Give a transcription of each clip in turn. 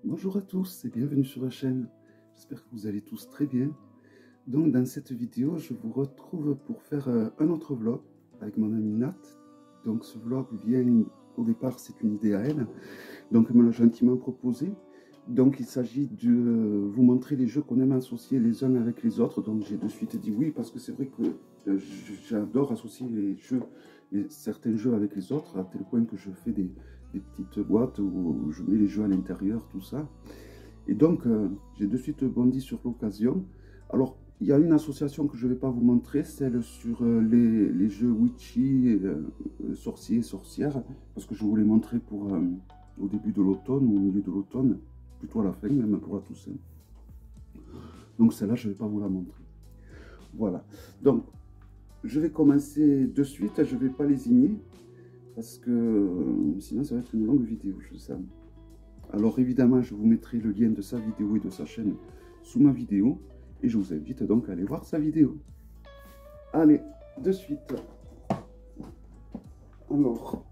Bonjour à tous et bienvenue sur la chaîne. J'espère que vous allez tous très bien. Donc dans cette vidéo, je vous retrouve pour faire un autre vlog avec mon amie Nat. Donc ce vlog vient, au départ c'est une idée à elle, donc elle me l'a gentiment proposé. Donc il s'agit de vous montrer les jeux qu'on aime associer les uns avec les autres. Donc j'ai de suite dit oui parce que c'est vrai que j'adore associer les jeux, certains jeux avec les autres, à tel point que je fais des petites boîtes où je mets les jeux à l'intérieur, tout ça. Et donc, j'ai de suite bondi sur l'occasion. Alors, il y a une association que je ne vais pas vous montrer, celle sur les jeux Witchy, sorciers et sorcières, parce que je vous les montrer pour au début de l'automne ou au milieu de l'automne, plutôt à la fin, même pour la Toussaint. Donc, celle-là, je ne vais pas vous la montrer. Voilà. Donc, je vais commencer de suite, je ne vais pas lésigner, parce que sinon, ça va être une longue vidéo, je sais. Alors évidemment, je vous mettrai le lien de sa vidéo et de sa chaîne sous ma vidéo. Et je vous invite donc à aller voir sa vidéo. Allez, de suite. Alors,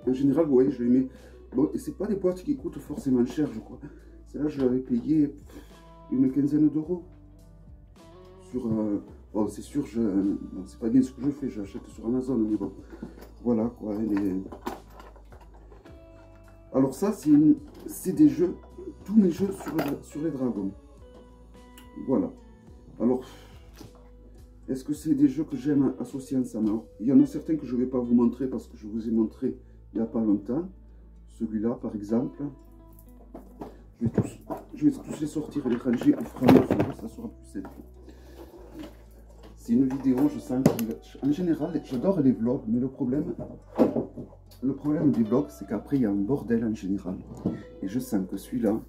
en général, vous voyez, je les mets... Bon, et c'est pas des boîtes qui coûtent forcément cher, je crois. Celle-là, je l'avais payé une quinzaine d'euros. Sur... bon, c'est sûr, c'est pas bien ce que je fais, j'achète sur Amazon, mais bon. Voilà, quoi, Alors ça, c'est des jeux, tous mes jeux sur les dragons. Voilà. Alors, est-ce que c'est des jeux que j'aime associer ensemble? Alors, il y en a certains que je ne vais pas vous montrer parce que je vous ai montré il n'y a pas longtemps. Celui-là, par exemple. Je vais tous les sortir et les ranger au fur et à mesure, ça sera plus simple. C'est une vidéo, je sens qu'en général, j'adore les vlogs, mais le problème des vlogs, c'est qu'après, il y a un bordel en général. Et je sens que celui-là...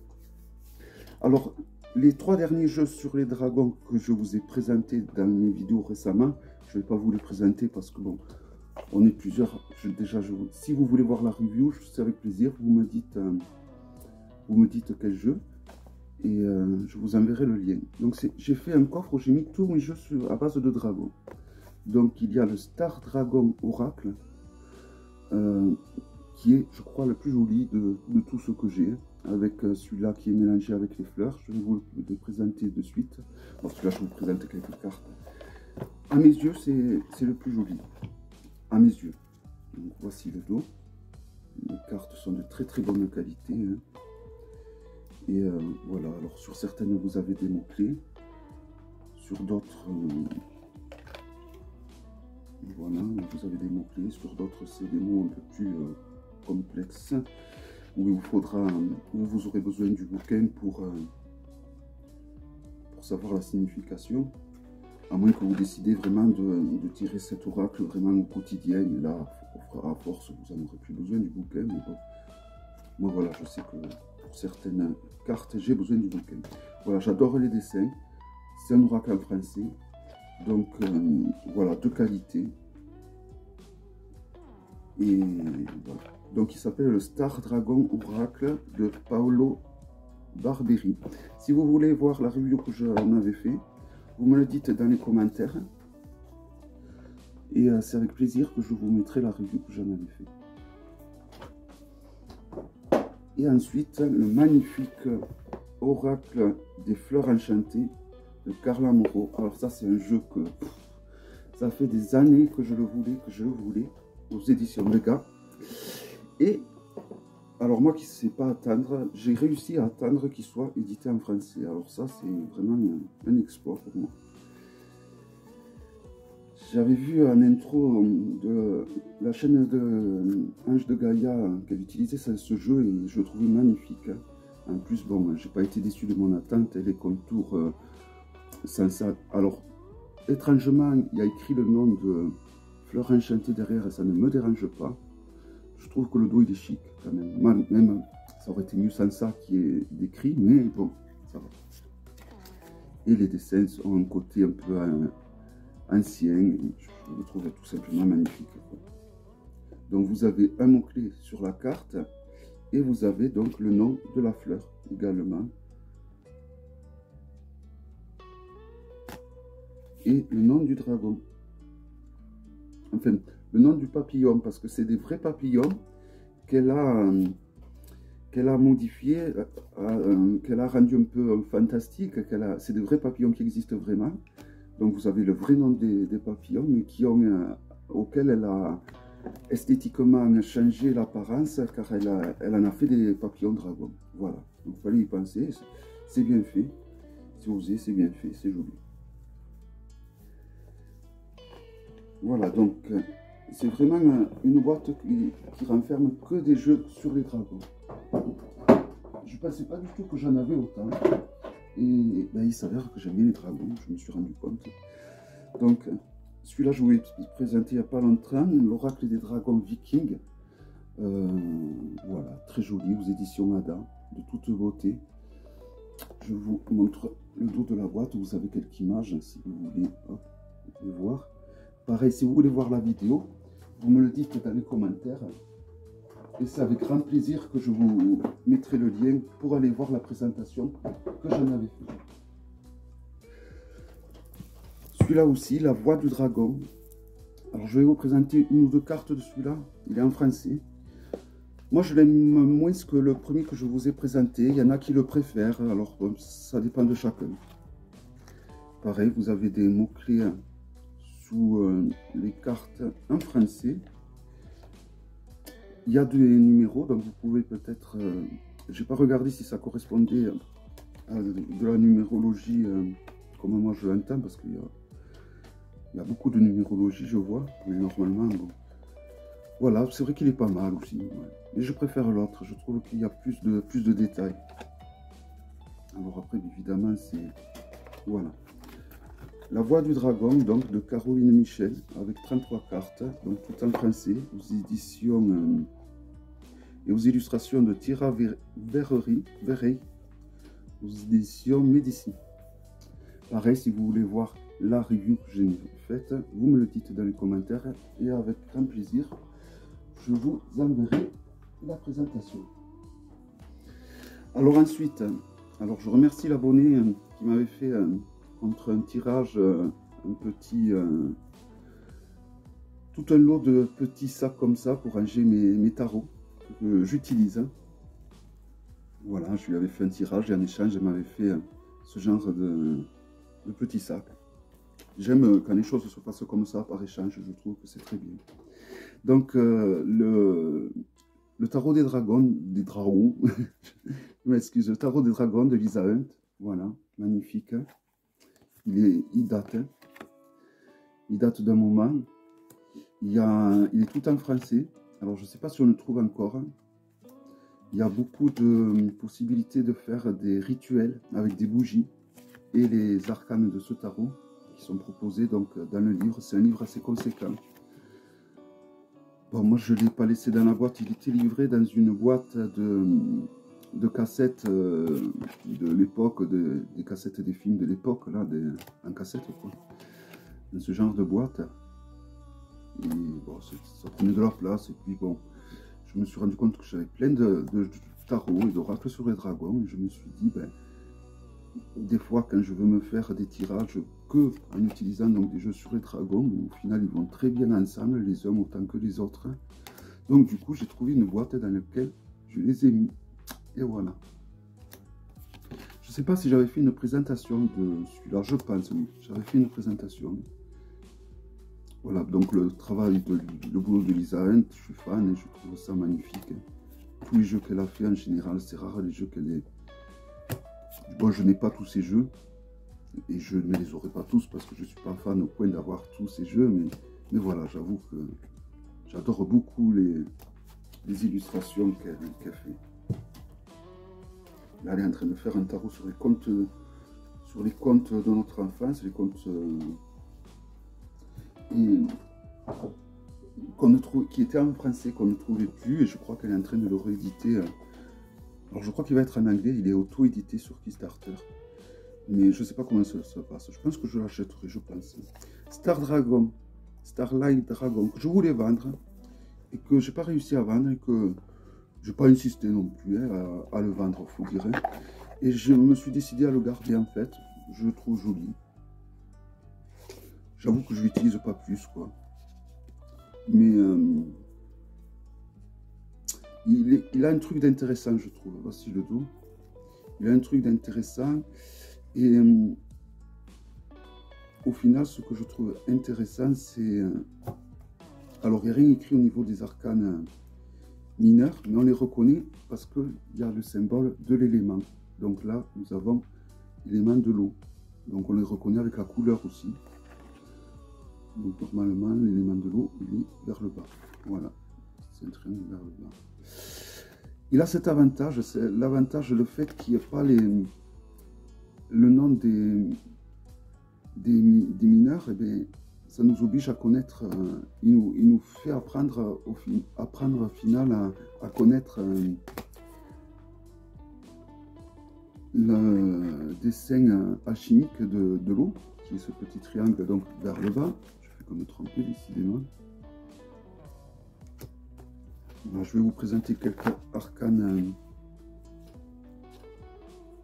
Alors, les 3 derniers jeux sur les dragons que je vous ai présentés dans mes vidéos récemment, je ne vais pas vous les présenter parce que bon, on est plusieurs. Si vous voulez voir la review, c'est avec plaisir. Vous me dites quel jeu et je vous enverrai le lien. Donc j'ai fait un coffre où j'ai mis tous mes jeux à base de dragons. Donc il y a le Star Dragon Oracle qui est, je crois, le plus joli de tous ceux que j'ai. Avec celui-là qui est mélangé avec les fleurs. Je vais vous le présenter de suite. Bon, celui-là, je vous présente quelques cartes. À mes yeux, c'est le plus joli. À mes yeux. Donc, voici le dos. Les cartes sont de très très bonne qualité. Hein. Et voilà. Alors, sur certaines, vous avez des mots-clés. Sur d'autres, voilà, vous avez des mots-clés. Sur d'autres, c'est des mots un peu plus complexes. Où vous aurez besoin du bouquin pour savoir la signification, à moins que vous décidez vraiment de tirer cet oracle vraiment au quotidien, et là, à force, vous n'en aurez plus besoin du bouquin, mais bon, moi voilà, je sais que pour certaines cartes, j'ai besoin du bouquin. Voilà, j'adore les dessins, c'est un oracle en français, donc voilà, de qualité, et voilà. Donc il s'appelle le Star Dragon Oracle de Paolo Barberi. Si vous voulez voir la review que j'en avais fait, vous me le dites dans les commentaires. Et c'est avec plaisir que je vous mettrai la review que j'en avais fait. Et ensuite, le magnifique Oracle des Fleurs Enchantées de Carla Moreau. Alors ça, c'est un jeu que ça fait des années que je le voulais, aux éditions Lega. Et alors moi qui ne sais pas attendre, j'ai réussi à attendre qu'il soit édité en français. Alors ça, c'est vraiment un exploit pour moi. J'avais vu un intro de la chaîne de Ange de Gaïa qu'elle utilisait ce jeu et je le trouvais magnifique. En plus, bon, j'ai pas été déçu de mon attente, les contours sans ça. Alors, étrangement, il y a écrit le nom de Fleur Enchantée derrière et ça ne me dérange pas. Je trouve que le dos il est chic quand même. Même ça aurait été mieux sans ça qui est décrit, mais bon, ça va. Et les dessins ont un côté un peu ancien, je le trouve tout simplement magnifique. Donc vous avez un mot-clé sur la carte et vous avez donc le nom de la fleur également. Et le nom du dragon. Enfin, le nom du papillon, parce que c'est des vrais papillons qu'elle a qu'elle a modifié, qu'elle a rendu un peu fantastique. C'est des vrais papillons qui existent vraiment. Donc vous avez le vrai nom des papillons, mais auxquels elle a esthétiquement changé l'apparence, car elle en a fait des papillons dragons. Voilà, donc il fallait y penser. C'est bien fait. Si vous osez, c'est bien fait, c'est joli. Voilà, donc c'est vraiment une boîte qui renferme que des jeux sur les dragons. Je ne pensais pas du tout que j'en avais autant. Et ben, il s'avère que j'aime bien les dragons, je me suis rendu compte. Donc, celui-là, je vous l'ai présenté il n'y a pas longtemps, l'Oracle des dragons vikings. Voilà, très joli, aux éditions Ada, de toute beauté. Je vous montre le dos de la boîte, vous avez quelques images, si vous voulez les voir. Pareil, si vous voulez voir la vidéo, vous me le dites dans les commentaires. Et c'est avec grand plaisir que je vous mettrai le lien pour aller voir la présentation que j'en avais fait. Celui-là aussi, La Voix du Dragon. Alors je vais vous présenter une ou deux cartes de celui-là. Il est en français. Moi je l'aime moins que le premier que je vous ai présenté. Il y en a qui le préfèrent, alors ça dépend de chacun. Pareil, vous avez des mots-clés sous les cartes en français. Il y a des numéros, donc vous pouvez peut-être... j'ai pas regardé si ça correspondait à de la numérologie comme moi je l'entends, parce qu'il y a beaucoup de numérologie, je vois, mais normalement, bon. Voilà, c'est vrai qu'il est pas mal aussi. Ouais. Mais je préfère l'autre, je trouve qu'il y a plus de détails. Alors après, évidemment, c'est... Voilà. La Voix du Dragon, donc, de Caroline Michel, avec 33 cartes, donc tout en français, aux éditions et aux illustrations de Tira Verrey, aux éditions Médicis. Pareil, si vous voulez voir la review que j'ai faite, vous me le dites dans les commentaires, et avec grand plaisir, je vous enverrai la présentation. Alors ensuite, alors je remercie l'abonné qui m'avait fait... contre un tirage, tout un lot de petits sacs comme ça pour ranger mes tarots que j'utilise. Voilà, je lui avais fait un tirage et en échange, elle m'avait fait ce genre de petits sacs. J'aime quand les choses se passent comme ça par échange, je trouve que c'est très bien. Donc, le tarot des dragons, je m'excuse, le tarot des dragons de Lisa Hunt, voilà, magnifique. Il date d'un moment. Il est tout en français. Alors je ne sais pas si on le trouve encore. Il y a beaucoup de possibilités de faire des rituels avec des bougies et les arcanes de ce tarot qui sont proposés donc dans le livre. C'est un livre assez conséquent. Bon, moi je ne l'ai pas laissé dans la boîte. Il était livré dans une boîte de cassettes de l'époque, des cassettes des films de l'époque, là, en cassette, quoi. Dans ce genre de boîte. Et bon, ça prenait de la place. Et puis bon, je me suis rendu compte que j'avais plein de tarots et d'oracles sur les dragons. Et je me suis dit, ben, des fois, quand je veux me faire des tirages que en utilisant donc des jeux sur les dragons, au final, ils vont très bien ensemble, les uns autant que les autres. Donc du coup, j'ai trouvé une boîte dans laquelle je les ai mis. Et voilà. Je ne sais pas si j'avais fait une présentation de celui-là, je pense, oui. J'avais fait une présentation. Voilà, donc le travail, le boulot de Lisa Hunt, je suis fan et je trouve ça magnifique. Tous les jeux qu'elle a fait en général, c'est rare les jeux qu'elle est... Bon, je n'ai pas tous ces jeux, et je ne les aurai pas tous parce que je ne suis pas fan au point d'avoir tous ces jeux, mais voilà, j'avoue que j'adore beaucoup les illustrations qu'elle fait. Là, elle est en train de faire un tarot sur les contes de notre enfance, les contes qui étaient en français, qu'on ne trouvait plus, et je crois qu'elle est en train de le rééditer. Alors je crois qu'il va être en anglais, il est auto-édité sur Kickstarter. Mais je ne sais pas comment ça se passe. Je pense que je l'achèterai, je pense. Starlight Dragon, que je voulais vendre, et que j'ai pas réussi à vendre, et que je n'ai pas insisté non plus à le vendre, faut dire. Et je me suis décidé à le garder en fait. Je le trouve joli. J'avoue que je l'utilise pas plus, quoi. Mais il a un truc d'intéressant, je trouve. Voici le dos. Il a un truc d'intéressant. Et au final, ce que je trouve intéressant, c'est... alors, il n'y a rien écrit au niveau des arcanes mineurs, mais on les reconnaît parce qu'il y a le symbole de l'élément. Donc là, nous avons l'élément de l'eau. Donc on les reconnaît avec la couleur aussi. Donc normalement, l'élément de l'eau, il est vers le bas. Voilà, c'est un triangle vers le bas. Il a cet avantage, c'est l'avantage, le fait qu'il n'y ait pas le nom des mineurs, et bien, ça nous oblige à connaître, il nous fait apprendre au final à connaître le dessin alchimique de l'eau, qui est ce petit triangle donc vers le bas. Je fais comme me tromper décidément. Alors, je vais vous présenter quelques arcanes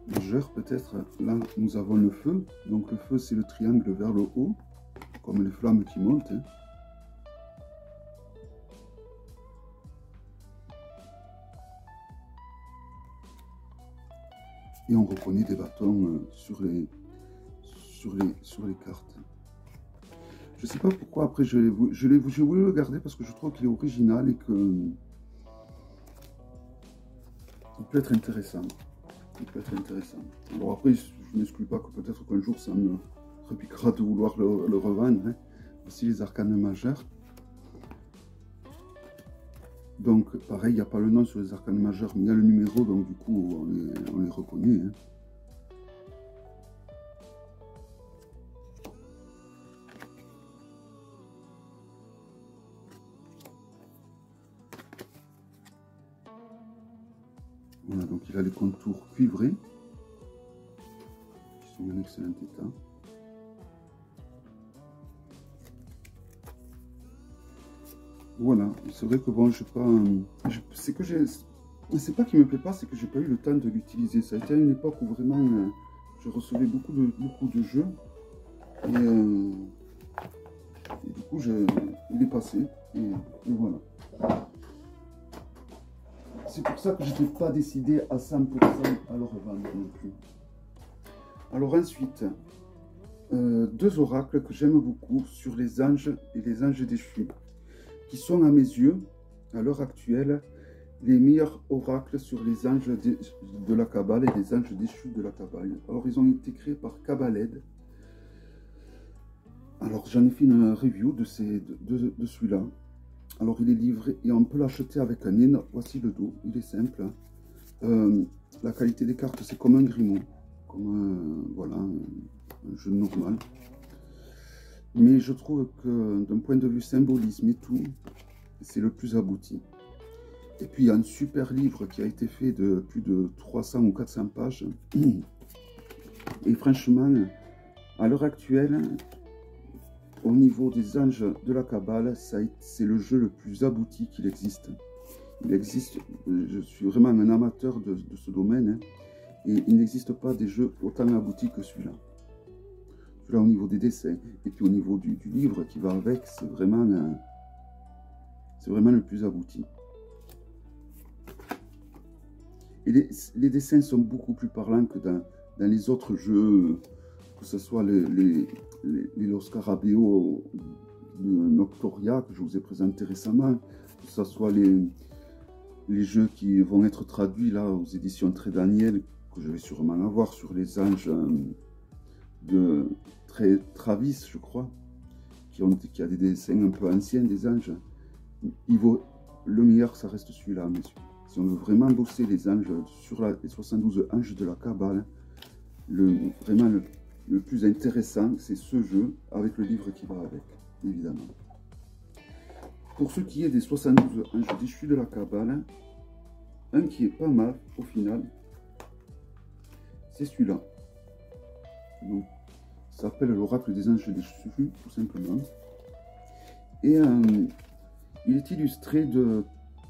majeurs peut-être. Là, nous avons le feu. Donc le feu, c'est le triangle vers le haut, comme les flammes qui montent. Hein. Et on reconnaît des bâtons sur les cartes. Je sais pas pourquoi après j'ai voulu le garder parce que je trouve qu'il est original et que il peut être intéressant. Il peut être intéressant. Alors après, je n'exclus pas que peut-être qu'un jour ça me repiquera de vouloir le revendre. Hein. Voici les arcanes majeurs. Donc pareil, il n'y a pas le nom sur les arcanes majeurs, mais il y a le numéro, donc du coup on les reconnaît. Hein. Voilà, donc il a les contours cuivrés, qui sont en excellent état. Voilà, c'est vrai que bon, c'est que c'est pas qu'il me plaît pas, c'est que j'ai pas eu le temps de l'utiliser. Ça a été à une époque où vraiment je recevais beaucoup de jeux et du coup il est passé et voilà. C'est pour ça que je n'étais pas décidé à 100% à le revendre non plus. Alors ensuite, deux oracles que j'aime beaucoup sur les anges et les anges déchus, qui sont à mes yeux, à l'heure actuelle, les meilleurs oracles sur les anges de la Kabbale et les anges déchus de la Kabbale. Alors ils ont été créés par Kabbaled. Alors j'en ai fait une review de celui-là. Alors il est livré et on peut l'acheter avec un énorme... Voici le dos, il est simple. La qualité des cartes, c'est comme un grimoire, comme voilà, un jeu normal. Mais je trouve que d'un point de vue symbolisme et tout, c'est le plus abouti. Et puis il y a un super livre qui a été fait de plus de 300 ou 400 pages. Et franchement, à l'heure actuelle, au niveau des anges de la Kabbale, c'est le jeu le plus abouti qu'il existe. Il existe, je suis vraiment un amateur de ce domaine, hein, et il n'existe pas des jeux autant aboutis que celui-là. Celui-là au niveau des dessins, et puis au niveau du livre qui va avec, c'est vraiment le plus abouti. Et les dessins sont beaucoup plus parlants que dans les autres jeux, que ce soit les Los Scarabeo de Noctoria que je vous ai présenté récemment, que ce soit les jeux qui vont être traduits là aux éditions Très Daniel, que je vais sûrement avoir sur les anges de Travis, je crois, qui a des dessins un peu anciens des anges. Le meilleur, ça reste celui-là, mais si on veut vraiment bosser les anges sur les 72 anges de la Kabbale, vraiment le plus intéressant, c'est ce jeu avec le livre qui va avec, évidemment. Pour ce qui est des 72 anges déchus de la Kabbale, un qui est pas mal au final, c'est celui-là. Donc, ça s'appelle l'oracle des anges déchus, tout simplement. Et il est illustré de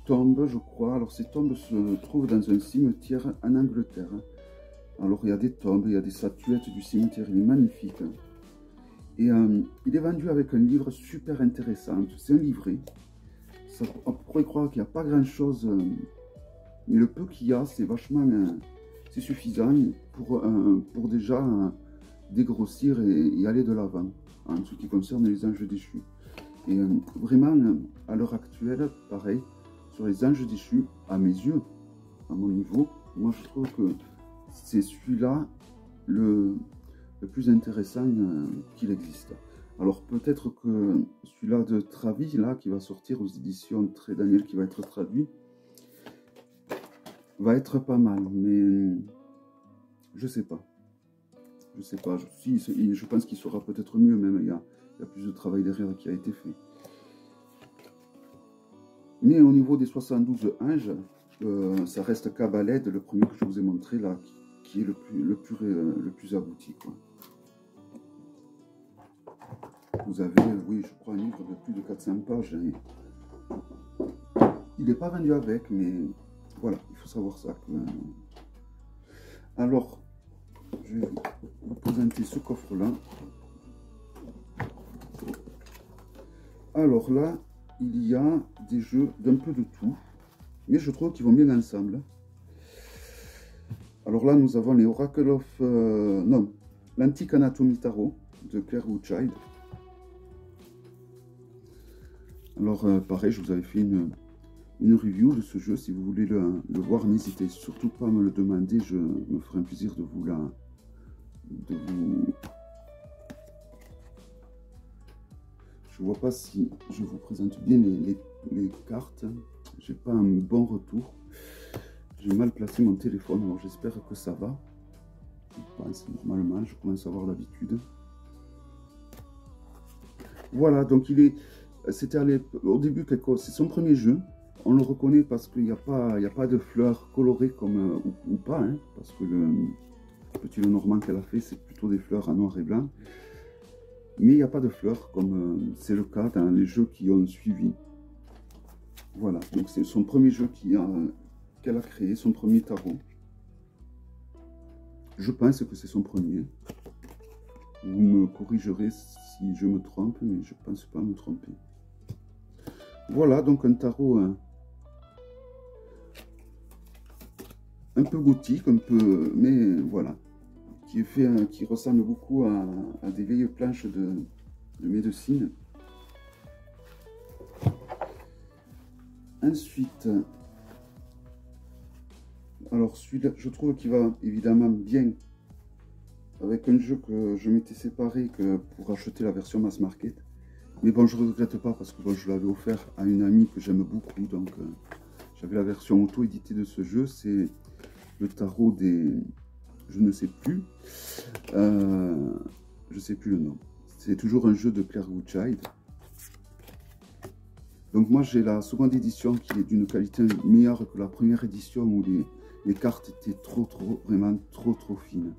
tombes, je crois. Alors, ces tombes se trouvent dans un cimetière en Angleterre. Alors, il y a des tombes, il y a des statuettes du cimetière, il est magnifique. Et il est vendu avec un livre super intéressant. C'est un livret. On pourrait croire qu'il n'y a pas grand-chose Mais le peu qu'il y a, c'est vachement... c'est suffisant pour déjà dégrossir et aller de l'avant en ce qui concerne les anges déchus. Et vraiment, à l'heure actuelle, pareil, sur les anges déchus, à mes yeux, à mon niveau, moi je trouve que c'est celui-là le plus intéressant qu'il existe. Alors peut-être que celui-là de Travis, là, qui va sortir aux éditions Très Daniel, qui va être traduit, va être pas mal, mais je sais pas. Je sais pas. Je pense qu'il sera peut-être mieux, même il y a plus de travail derrière qui a été fait. Mais au niveau des 72 anges, ça reste Cabaled, le premier que je vous ai montré là, qui est le plus abouti, quoi. Vous avez, oui, je crois, un livre de plus de 400 pages. Il n'est pas vendu avec, mais voilà, il faut savoir ça. Alors, je vais vous présenter ce coffre-là. Alors là, il y a des jeux d'un peu de tout, mais je trouve qu'ils vont bien ensemble. Alors là, nous avons les Oracle of... non, l'Antique Anatomy Tarot de Claire Woodchild. Alors, pareil, je vous avais fait une review de ce jeu. Si vous voulez le voir, n'hésitez surtout pas à me le demander. Je me ferai un plaisir de vous Je vois pas si je vous présente bien les cartes. J'ai pas un bon retour. J'ai mal placé mon téléphone, alors j'espère que ça va. Je pense normalement, je commence à avoir l'habitude. Voilà, donc c'était au début, c'est son premier jeu. On le reconnaît parce qu'il n'y a pas de fleurs colorées comme ou pas, hein, parce que le petit Lenormand qu'elle a fait, c'est plutôt des fleurs en noir et blanc. Mais il n'y a pas de fleurs comme c'est le cas dans les jeux qui ont suivi. Voilà, donc c'est son premier jeu qu'elle a créé, son premier tarot. Je pense que c'est son premier. Vous me corrigerez si je me trompe, mais je ne pense pas me tromper. Voilà, donc un tarot un peu gothique, mais voilà, qui ressemble beaucoup à des vieilles planches de médecine. Ensuite, alors celui-là, je trouve qu'il va évidemment bien avec un jeu que je m'étais séparé pour acheter la version mass market. Mais bon, je ne regrette pas parce que bon, je l'avais offert à une amie que j'aime beaucoup. Donc, j'avais la version auto-éditée de ce jeu. C'est le tarot des... Je ne sais plus. Je sais plus le nom. C'est toujours un jeu de Claire Woodchild. Donc moi, j'ai la seconde édition qui est d'une qualité meilleure que la première édition où les cartes étaient vraiment trop fines.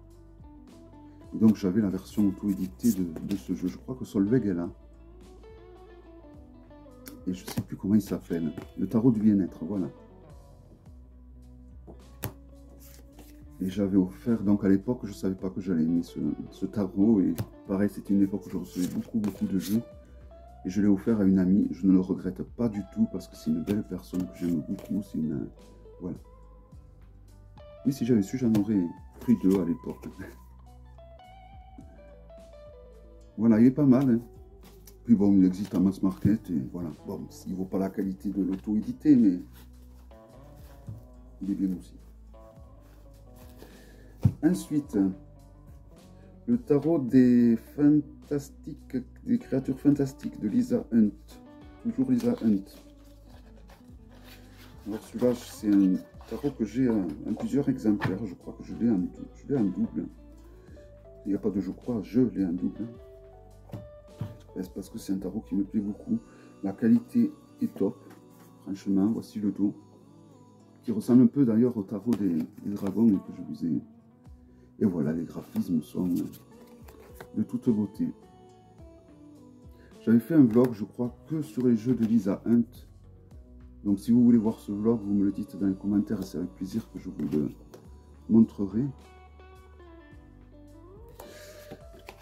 Et donc, j'avais la version auto-éditée de ce jeu. Je crois que Solveig est là. Et je ne sais plus comment il s'appelle. Le tarot du bien-être, voilà. Et j'avais offert, donc à l'époque, je ne savais pas que j'allais aimer ce tarot. Et pareil, c'était une époque où je recevais beaucoup de jeux. Et je l'ai offert à une amie. Je ne le regrette pas du tout parce que c'est une belle personne que j'aime beaucoup. C'est une... Voilà. Mais si j'avais su, j'en aurais pris 2 à l'époque. Voilà, il est pas mal, hein. Puis bon, il existe en mass market et voilà. Bon, il ne vaut pas la qualité de l'auto-édité, mais il est bien aussi. Ensuite, le tarot des créatures fantastiques de Lisa Hunt. Toujours Lisa Hunt. Alors celui-là, c'est un tarot que j'ai en plusieurs exemplaires. Je crois que je l'ai en double. Il n'y a pas de je crois, je l'ai en double. C'est parce que c'est un tarot qui me plaît beaucoup. La qualité est top. Franchement, voici le dos. Qui ressemble un peu d'ailleurs au tarot des dragons que je vous ai... Et voilà, les graphismes sont de toute beauté. J'avais fait un vlog, je crois, que sur les jeux de Lisa Hunt. Donc si vous voulez voir ce vlog, vous me le dites dans les commentaires. C'est avec plaisir que je vous le montrerai.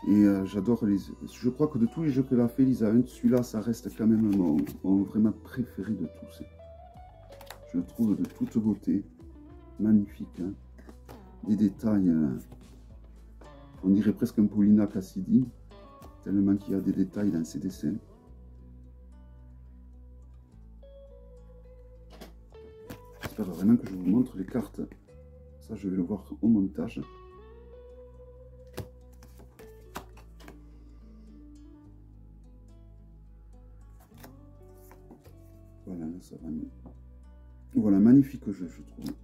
Et j'adore je crois que de tous les jeux qu'elle a fait, Lisa Hunt, celui-là, ça reste quand même mon vraiment préféré de tous. Je le trouve de toute beauté. magnifique. Hein. Des détails, on dirait presque un Paulina Cassidy, tellement qu'il y a des détails dans ces dessins. J'espère vraiment que je vous montre les cartes. Ça, je vais le voir au montage. Voilà, là, ça va mieux. Voilà, magnifique jeu, je trouve.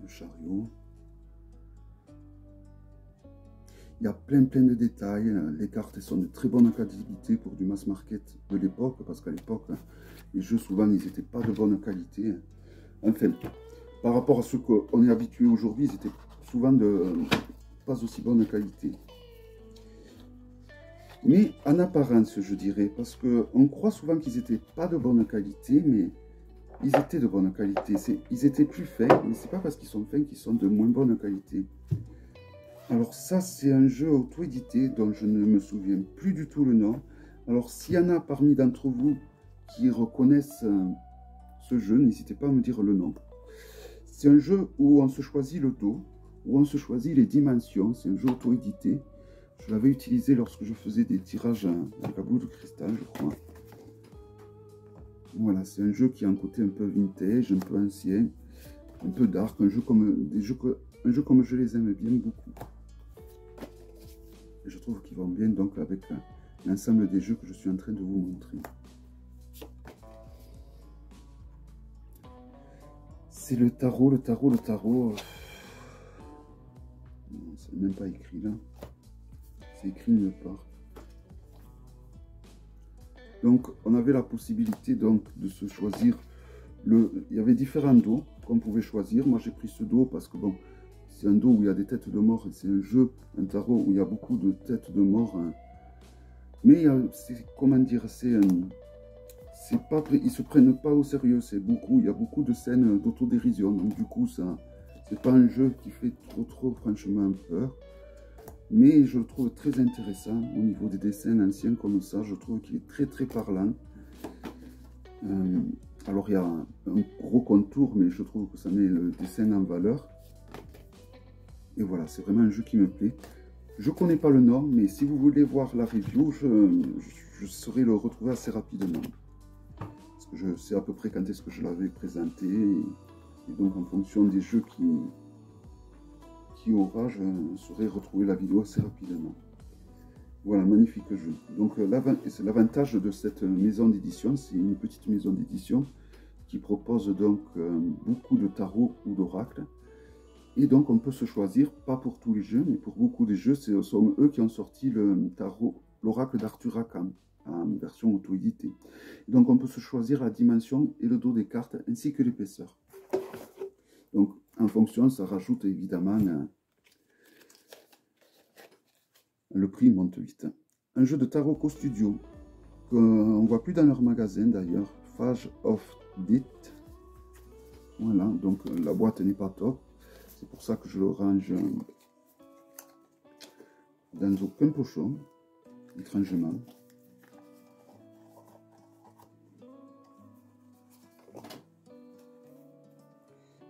Le chariot. Il y a plein de détails. Les cartes sont de très bonne qualité pour du mass market de l'époque, parce qu'à l'époque, les jeux, souvent, ils n'étaient pas de bonne qualité. Enfin, par rapport à ce qu'on est habitué aujourd'hui, ils étaient souvent de pas aussi bonne qualité. Mais en apparence, je dirais, parce qu'on croit souvent qu'ils n'étaient pas de bonne qualité, mais ils étaient de bonne qualité. Ils étaient plus fins, mais c'est pas parce qu'ils sont fins qu'ils sont de moins bonne qualité. Alors ça, c'est un jeu auto-édité dont je ne me souviens plus du tout le nom. Alors s'il y en a parmi d'entre vous qui reconnaissent ce jeu, n'hésitez pas à me dire le nom. C'est un jeu où on se choisit le dos, où on se choisit les dimensions. C'est un jeu auto-édité. Je l'avais utilisé lorsque je faisais des tirages avec la boule de cristal, je crois. Voilà, c'est un jeu qui a un côté un peu vintage, un peu ancien, un peu dark, un jeu comme je les aime bien beaucoup. Et je trouve qu'ils vont bien donc avec l'ensemble des jeux que je suis en train de vous montrer. C'est le tarot, le tarot, le tarot. Non, c'est même pas écrit là. C'est écrit nulle part. Donc, on avait la possibilité donc de se choisir il y avait différents dos qu'on pouvait choisir. Moi, j'ai pris ce dos parce que bon, c'est un dos où il y a des têtes de mort. C'est un jeu, un tarot où il y a beaucoup de têtes de mort. Hein. Mais comment dire, c'est pas, ils se prennent pas au sérieux. C'est beaucoup, il y a beaucoup de scènes d'autodérision. Donc du coup, ça, c'est pas un jeu qui fait trop franchement peur. Mais je le trouve très intéressant au niveau des dessins anciens comme ça. Je trouve qu'il est très parlant. Alors il y a un gros contour, mais je trouve que ça met le dessin en valeur. Et voilà, c'est vraiment un jeu qui me plaît. Je ne connais pas le nom, mais si vous voulez voir la review, je saurai le retrouver assez rapidement. Parce que je sais à peu près quand est-ce que je l'avais présenté. Et donc en fonction des jeux qui aura, je saurai retrouver la vidéo assez rapidement. Voilà, magnifique jeu. Donc c'est l'avantage de cette maison d'édition, c'est une petite maison d'édition qui propose donc beaucoup de tarots ou d'oracles. Et donc on peut se choisir, pas pour tous les jeux, mais pour beaucoup des jeux, ce sont eux qui ont sorti le tarot, l'oracle d'Arthur Rackham, en version auto-éditée. Donc on peut se choisir la dimension et le dos des cartes, ainsi que l'épaisseur. Donc en fonction, ça rajoute évidemment... le prix monte vite. Un jeu de tarot Co-Studio, qu'on ne voit plus dans leur magasin d'ailleurs, Phage of Death. Voilà, donc la boîte n'est pas top. C'est pour ça que je le range dans aucun pochon, étrangement.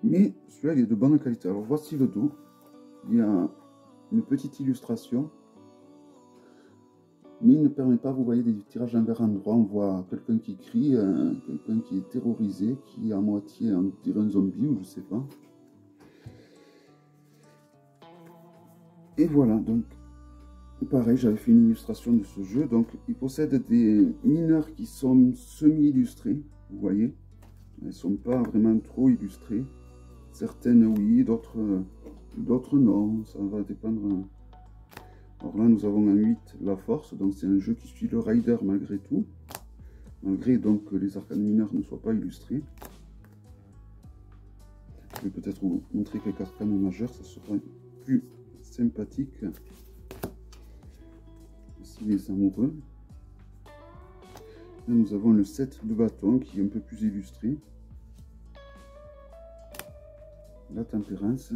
Mais celui-là, il est de bonne qualité. Alors voici le dos. Il y a une petite illustration. Mais il ne permet pas, vous voyez, des tirages envers endroit. On voit quelqu'un qui crie, quelqu'un qui est terrorisé, qui est à moitié, on dirait un zombie ou je sais pas. Et voilà, donc, pareil, j'avais fait une illustration de ce jeu. Donc, il possède des mineurs qui sont semi-illustrés, vous voyez. Elles ne sont pas vraiment trop illustrées. Certaines oui, d'autres non, ça va dépendre. Alors là, nous avons en 8 la force, donc c'est un jeu qui suit le rider malgré tout. Malgré donc que les arcanes mineurs ne soient pas illustrés. Je vais peut-être vous montrer quelques arcanes majeures, ça sera plus sympathique. Ici les amoureux. Là nous avons le 7 de bâton qui est un peu plus illustré. La tempérance.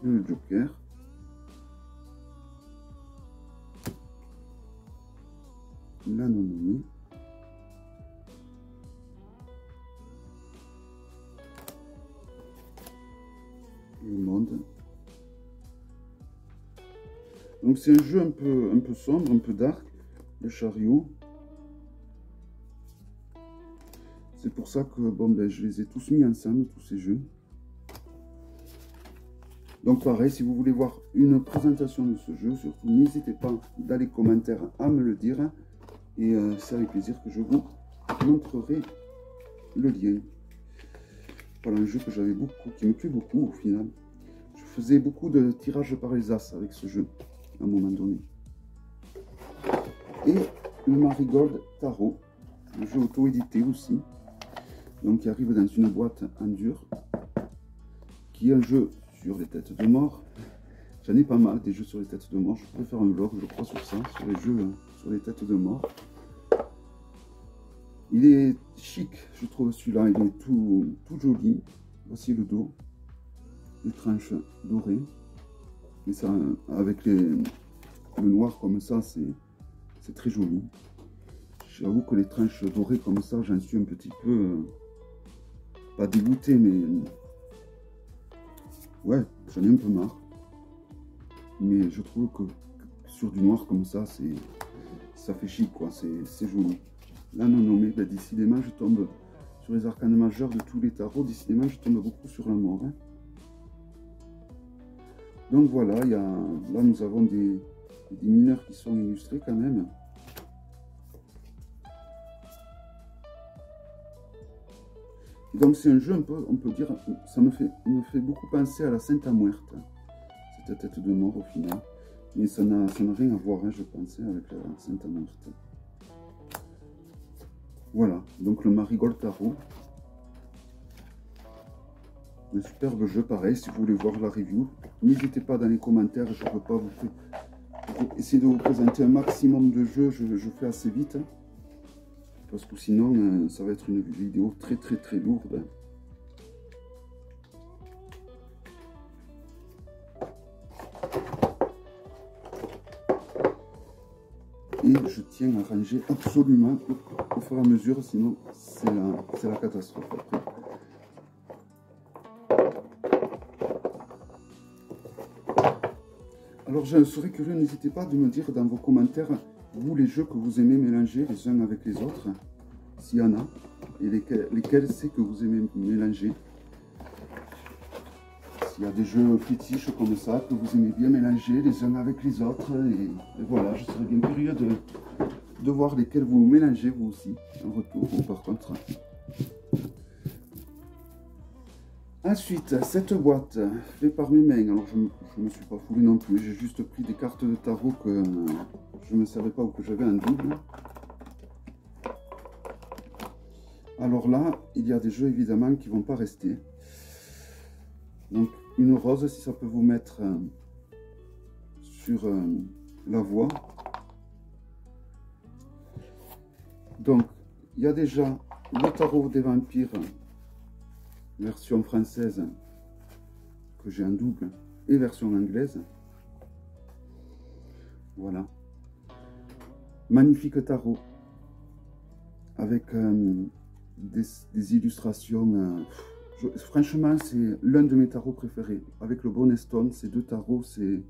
Et le joker. la non nommée. Le monde. Donc c'est un jeu un peu sombre, un peu dark, le chariot. C'est pour ça que bon ben je les ai tous mis ensemble, tous ces jeux. Donc pareil, si vous voulez voir une présentation de ce jeu, surtout n'hésitez pas dans les commentaires à me le dire. Et c'est avec plaisir que je vous montrerai le lien. Voilà un jeu que j'avais beaucoup, qui me plaît beaucoup au final. Je faisais beaucoup de tirages par les as avec ce jeu, à un moment donné. Et le Marigold Tarot, un jeu auto-édité aussi. Donc qui arrive dans une boîte en dur. Qui est un jeu sur les têtes de mort. J'en ai pas mal des jeux sur les têtes de mort. Je pourrais faire un vlog, je crois, sur ça, sur les jeux sur les têtes de mort. Il est chic, je trouve celui-là, il est tout joli. Voici le dos, les tranches dorées. Et ça, avec le noir comme ça, c'est très joli. J'avoue que les tranches dorées comme ça, j'en suis un petit peu, pas dégoûté, mais ouais, j'en ai un peu marre. Mais je trouve que sur du noir comme ça, ça fait chic, quoi, c'est joli. Là, non nommé, ben, décidément, je tombe sur les arcanes majeurs de tous les tarots. Décidément, je tombe beaucoup sur la mort. Hein. Donc voilà, là, nous avons des mineurs qui sont illustrés quand même. Et donc c'est un jeu un peu, on peut dire, il me fait beaucoup penser à la Santa Muerte. Cette tête de mort au final. Mais ça n'a rien à voir, hein, je pensais, avec la Santa Muerte. Voilà, donc le Marigold Tarot. Un superbe jeu, pareil, si vous voulez voir la review. N'hésitez pas dans les commentaires, je ne peux pas essayer de vous présenter un maximum de jeux, je fais assez vite. Hein, parce que sinon, ça va être une vidéo très lourde. Et je tiens à ranger absolument au fur et à mesure, sinon c'est la catastrophe après. Alors je serais curieux, n'hésitez pas de me dire dans vos commentaires, vous les jeux que vous aimez mélanger les uns avec les autres, s'il y en a, et lesquels c'est que vous aimez mélanger. S'il y a des jeux fétiches comme ça, que vous aimez bien mélanger les uns avec les autres. Et voilà, je serais bien curieux de voir lesquels vous mélangez vous aussi, en retour, par contre. Ensuite, cette boîte, faite par mes mains. Alors, je ne me suis pas foulé non plus. J'ai juste pris des cartes de tarot que je ne me savais pas ou que j'avais en double. Alors là, il y a des jeux évidemment qui ne vont pas rester. Donc, une rose, si ça peut vous mettre sur la voie. Donc, il y a déjà le tarot des vampires, version française, que j'ai en double, et version anglaise. Voilà. Magnifique tarot, avec des illustrations. Franchement, c'est l'un de mes tarots préférés. Avec le Bonnet Stone, ces deux tarots, c'est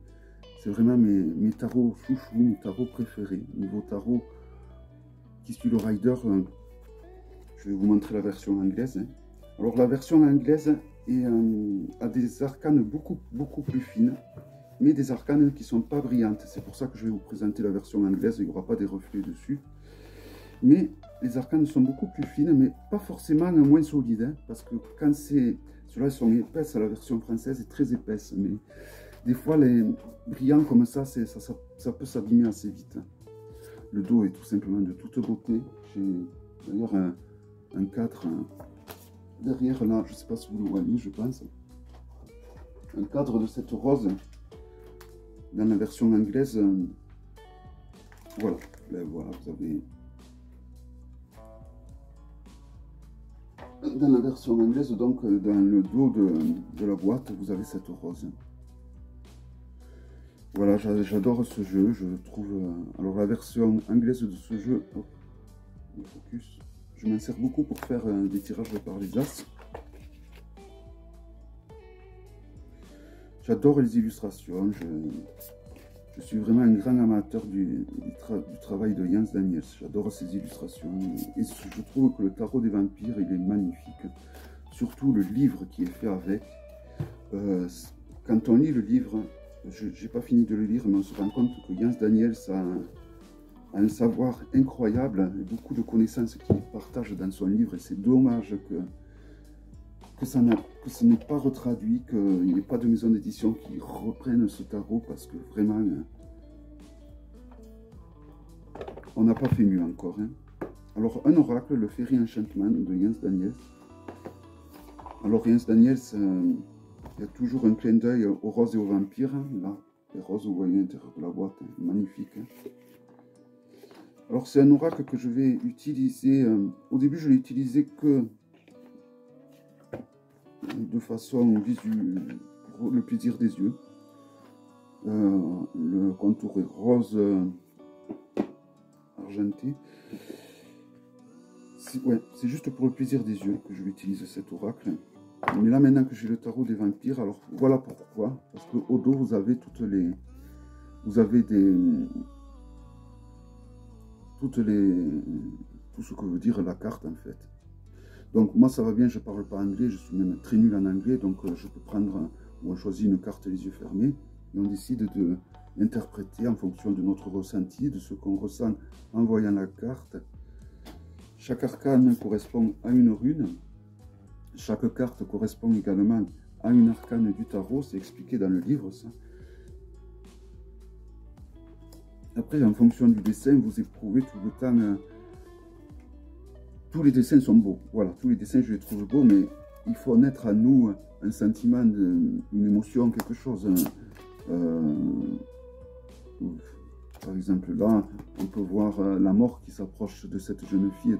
vraiment mes tarots chouchous, mes tarots préférés. Niveau tarot, qui suit le Rider, je vais vous montrer la version anglaise. Hein. Alors la version anglaise a des arcanes beaucoup plus fines, mais des arcanes qui ne sont pas brillantes. C'est pour ça que je vais vous présenter la version anglaise, il n'y aura pas des reflets dessus. Mais les arcanes sont beaucoup plus fines, mais pas forcément moins solides, hein, parce que quand ceux-là sont épaisses, la version française est très épaisse, mais des fois les brillants comme ça, ça peut s'abîmer assez vite. Le dos est tout simplement de toute beauté. J'ai d'ailleurs un cadre derrière là, je ne sais pas si vous le voyez, je pense. Un cadre de cette rose dans la version anglaise. Voilà, là, voilà, vous avez. Dans la version anglaise, donc dans le dos de la boîte, vous avez cette rose. Voilà, j'adore ce jeu, je trouve... alors la version anglaise de ce jeu, hop, le focus, je m'en sers beaucoup pour faire des tirages par les as. J'adore les illustrations, je suis vraiment un grand amateur du travail de Jens Daniels. J'adore ses illustrations et je trouve que le tarot des vampires, il est magnifique. Surtout le livre qui est fait avec. Quand on lit le livre, je n'ai pas fini de le lire, mais on se rend compte que Jens Daniels a un savoir incroyable et beaucoup de connaissances qu'il partage dans son livre. Et c'est dommage que ce n'est pas retraduit, qu'il n'y ait pas de maison d'édition qui reprenne ce tarot, parce que vraiment, on n'a pas fait mieux encore. Hein. Alors, un oracle, le Fairy Enchantment de Jens Daniels. Alors, Jens Daniels, il y a toujours un clin d'œil aux roses et aux vampires. Là, les roses, vous voyez à l'intérieur de la boîte, hein, magnifique. Hein. Alors, c'est un oracle que je vais utiliser. Au début, je l'ai utilisé que de façon visuelle, pour le plaisir des yeux. Le contour est rose argenté. C'est juste pour le plaisir des yeux que je vais utiliser cet oracle. Mais là, maintenant que j'ai le tarot des vampires, alors voilà pourquoi. Parce qu'au dos, vous avez tout ce que veut dire la carte, en fait. Donc moi ça va bien, je ne parle pas anglais, je suis même très nul en anglais, donc je peux prendre, on choisit une carte les yeux fermés, et on décide de l'interpréter en fonction de notre ressenti, de ce qu'on ressent en voyant la carte. Chaque arcane correspond à une rune, chaque carte correspond également à une arcane du tarot, c'est expliqué dans le livre ça. Après, en fonction du dessin, vous éprouvez tout le temps... tous les dessins sont beaux, voilà, tous les dessins je les trouve beaux, mais il faut naître à nous un sentiment, une émotion, quelque chose. Par exemple, là, on peut voir la mort qui s'approche de cette jeune fille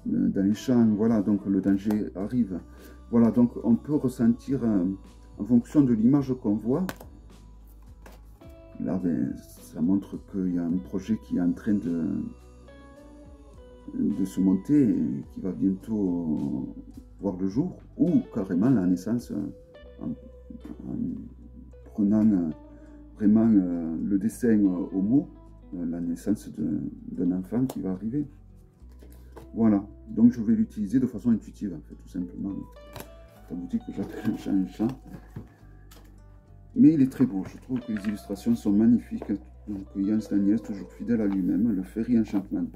dans les champs, voilà, donc le danger arrive. Voilà, donc on peut ressentir en fonction de l'image qu'on voit. Là, ben, ça montre qu'il y a un projet qui est en train de se monter et qui va bientôt voir le jour, ou carrément la naissance en prenant vraiment le dessin au mot, la naissance d'un enfant qui va arriver. Voilà, donc je vais l'utiliser de façon intuitive en fait, tout simplement. Ça vous dit que j'appelle un chat. Mais il est très beau, je trouve que les illustrations sont magnifiques. Donc Jens Daniels, toujours fidèle à lui-même, le Fairy Enchantment.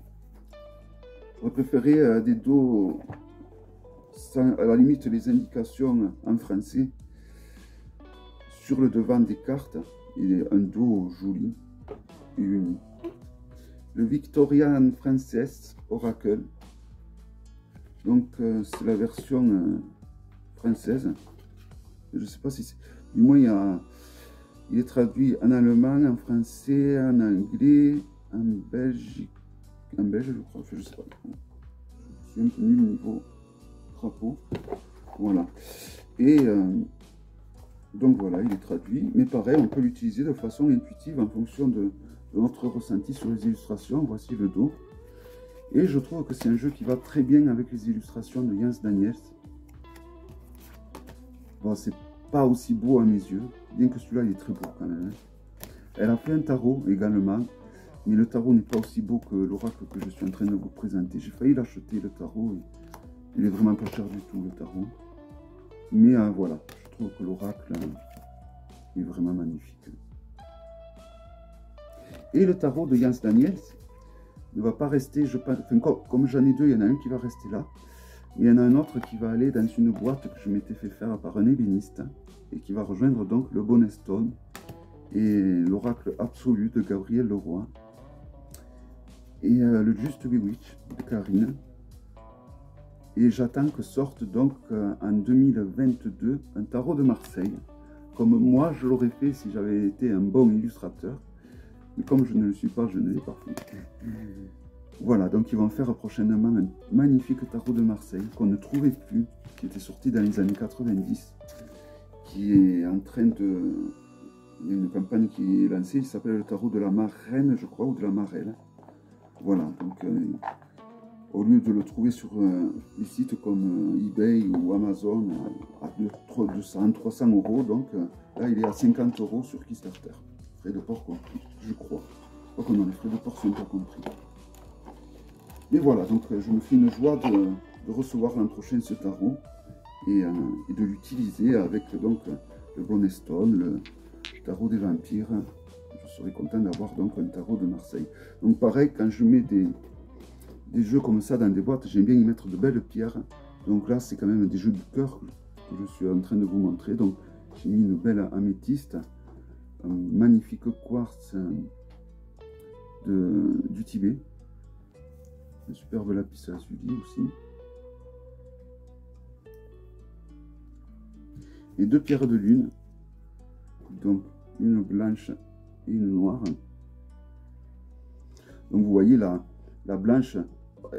J'aurais préféré des dos, sans, à la limite les indications en français, sur le devant des cartes, et un dos joli et uni. Le Victorian Princess Oracle, donc c'est la version française, je ne sais pas si c'est, du moins il est traduit en allemand, en français, en anglais, en belge, je crois, je ne sais pas. Je suis un peu nul niveau drapeau. Voilà. Et donc voilà, il est traduit. Mais pareil, on peut l'utiliser de façon intuitive en fonction de notre ressenti sur les illustrations. Voici le dos. Et je trouve que c'est un jeu qui va très bien avec les illustrations de Jens Daniels. Bon, c'est pas aussi beau à mes yeux, bien que celui-là il est très beau quand même. Elle a fait un tarot également, mais le tarot n'est pas aussi beau que l'oracle que je suis en train de vous présenter. J'ai failli l'acheter le tarot, il est vraiment pas cher du tout le tarot. Mais voilà, je trouve que l'oracle est vraiment magnifique. Et le tarot de Jens Daniels ne va pas rester, je pense, enfin, comme j'en ai deux, il y en a un qui va rester là. Il y en a un autre qui va aller dans une boîte que je m'étais fait faire par un ébéniste et qui va rejoindre donc le Bonnet Stone et l'oracle absolu de Gabriel Leroy et le Just Bewitch de Karine. Et j'attends que sorte donc en 2022 un tarot de Marseille, comme moi je l'aurais fait si j'avais été un bon illustrateur, mais comme je ne le suis pas, je ne l'ai pas fait. Voilà, donc ils vont faire prochainement un magnifique tarot de Marseille qu'on ne trouvait plus, qui était sorti dans les années 90, qui est en train il y a une campagne qui est lancée, il s'appelle le tarot de la marraine, je crois, ou de la marelle. Voilà, donc au lieu de le trouver sur des sites comme eBay ou Amazon à 200, 300 euros, donc là il est à 50 euros sur Kickstarter. Frais de port compris, je crois. Je crois que non, les frais de port sont pas compris. Et voilà, donc je me fais une joie de recevoir l'an prochain ce tarot et de l'utiliser avec donc le Bonnet Stone, le tarot des vampires. Je serais content d'avoir donc un tarot de Marseille. Donc pareil, quand je mets des jeux comme ça dans des boîtes, j'aime bien y mettre de belles pierres. Donc là, c'est quand même des jeux de cœur que je suis en train de vous montrer. Donc j'ai mis une belle améthyste, un magnifique quartz du Tibet, un superbe lapis lazuli aussi, et deux pierres de lune, donc une blanche et une noire. Donc vous voyez la blanche,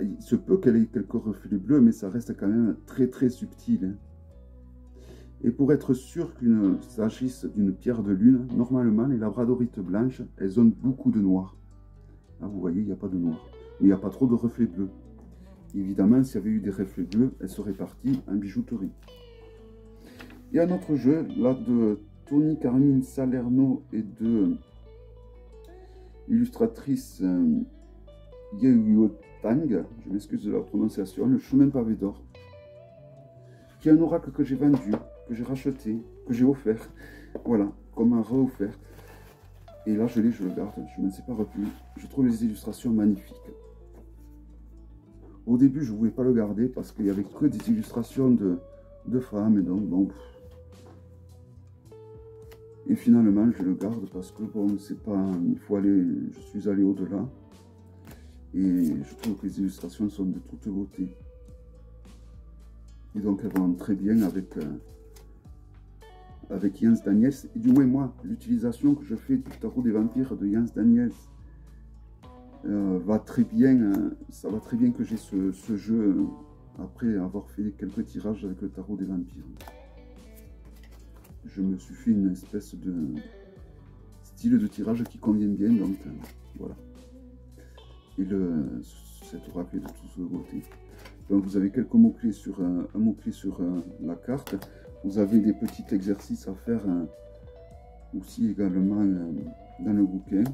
il se peut qu'elle ait quelques reflets bleus, mais ça reste quand même très très subtil. Et pour être sûr qu'il s'agisse d'une pierre de lune, normalement les labradorites blanches, elles ont beaucoup de noir. Là vous voyez, il n'y a pas de noir, mais il n'y a pas trop de reflets bleus. Évidemment, s'il y avait eu des reflets bleus, elle serait partie en bijouterie. Et un autre jeu, là de Tony Carmine Salerno et de l'illustratrice Yeo Tang, je m'excuse de la prononciation, le chemin pavé d'or, qui est un oracle que j'ai vendu, que j'ai racheté, que j'ai offert, voilà, comme un re-offert. Et là je l'ai, je le garde, je ne m'en sépare plus. Je trouve les illustrations magnifiques. Au début je ne voulais pas le garder parce qu'il n'y avait que des illustrations de femmes, et donc bon. Et finalement je le garde parce que bon, c'est pas, il faut aller, je suis allé au-delà. Et je trouve que les illustrations sont de toute beauté. Et donc elles vont très bien avec Jens Daniels. Et du moins moi, l'utilisation que je fais du tarot des vampires de Jens Daniels va très bien. Ça va très bien que j'ai ce jeu après avoir fait quelques tirages avec le tarot des vampires. Je me suis fait une espèce de style de tirage qui convient bien, donc voilà. Et cet oracle est de toute beauté. Donc vous avez quelques mots-clés sur un mot-clé sur la carte. Vous avez des petits exercices à faire aussi également dans le bouquin.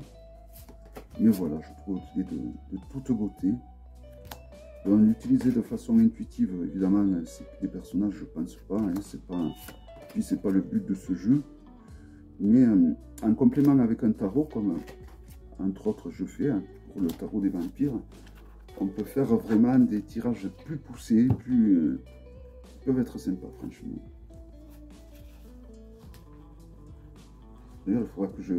Mais voilà, je trouve qu'il est de toute beauté. Donc l'utiliser de façon intuitive, évidemment, c'est des personnages, je pense pas. Hein, c'est pas le but de ce jeu. Mais en complément avec un tarot, comme entre autres je fais pour le tarot des vampires, on peut faire vraiment des tirages plus poussés, qui peuvent être sympas, franchement. D'ailleurs, il faudra que je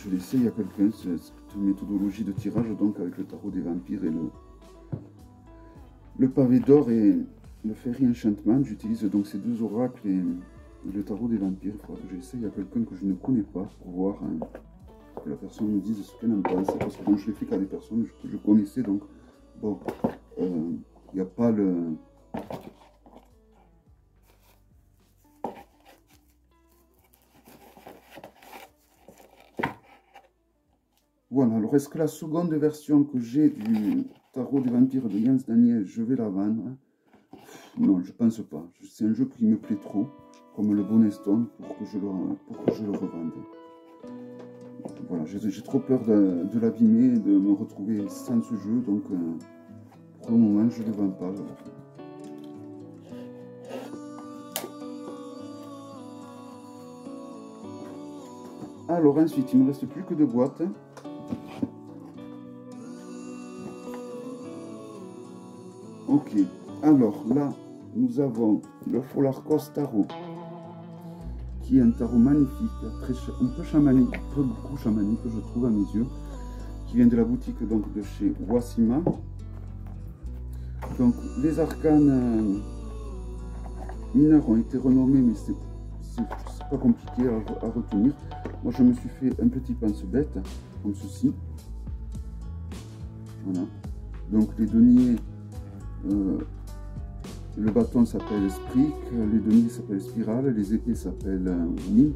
l'essaye à quelqu'un, cette méthodologie de tirage, donc avec le tarot des vampires et le pavé d'or et le Fairy Enchantment. J'utilise donc ces deux oracles et le tarot des vampires. Il faudra que j'essaye à quelqu'un que je ne connais pas pour voir que la personne me dise ce qu'elle en pense. Parce que bon, je l'ai fait qu'à des personnes que je connaissais, donc bon, il n'y a pas le... Voilà, alors est-ce que la seconde version que j'ai du tarot des vampires de Jens Daniels, je vais la vendre? Non, je pense pas. C'est un jeu qui me plaît trop, comme le Bonnet Stone, pour que je le revende. Voilà, j'ai trop peur de l'abîmer, de me retrouver sans ce jeu, donc pour le moment, je ne le vends pas. Alors ensuite, il ne me reste plus que deux boîtes. Ok, alors là, nous avons le Folarkos Tarot, qui est un tarot magnifique, un peu chamanique, beaucoup chamanique, je trouve à mes yeux, qui vient de la boutique donc de chez Wasima. Donc les arcanes mineurs ont été renommés, mais c'est pas compliqué à retenir. Moi je me suis fait un petit pense-bête, comme ceci. Voilà. Donc les deniers Le bâton s'appelle Sprick, les deniers s'appellent Spirale, les épées s'appellent Winds,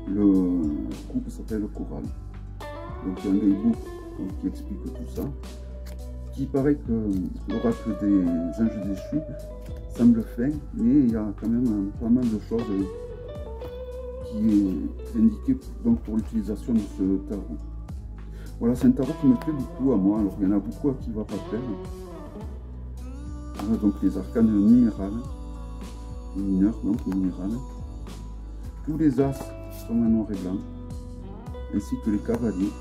le coupe s'appelle Coral. Donc il y a un guidebook qui explique tout ça. Qui paraît que l'oracle des anges déchus semble fin, mais il y a quand même pas mal de choses qui est indiqué donc pour l'utilisation de ce tarot. Voilà, c'est un tarot qui me plaît beaucoup à moi. Alors il y en a beaucoup à qui ne va pas plaire. Voilà donc les arcanes numérales, les mineurs donc numérales. Tous les as sont en noir et blanc, ainsi que les cavaliers.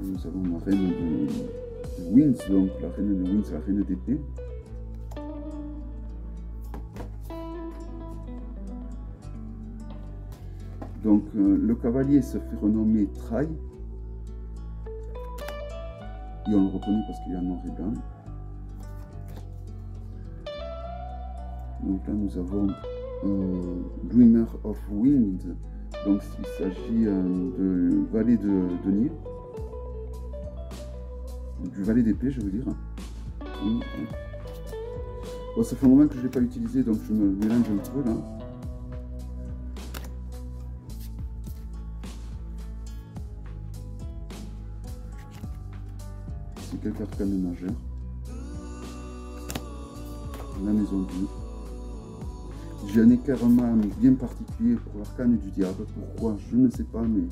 Nous avons la reine de Winds, donc la reine de Winds, la reine d'épée. Donc le cavalier se fait renommer Trai. Et on le reconnaît parce qu'il est en noir et blanc. Donc là nous avons Dreamer of Wind. Donc il s'agit de valet de denier. Du valet d'épée, je veux dire. Bon, ça fait un moment que je ne l'ai pas utilisé, donc je me mélange un peu là. C'est quelques arcanes majeurs. La maison bleue. J'ai un éclairement bien particulier pour l'arcane du diable. Pourquoi? Je ne sais pas, mais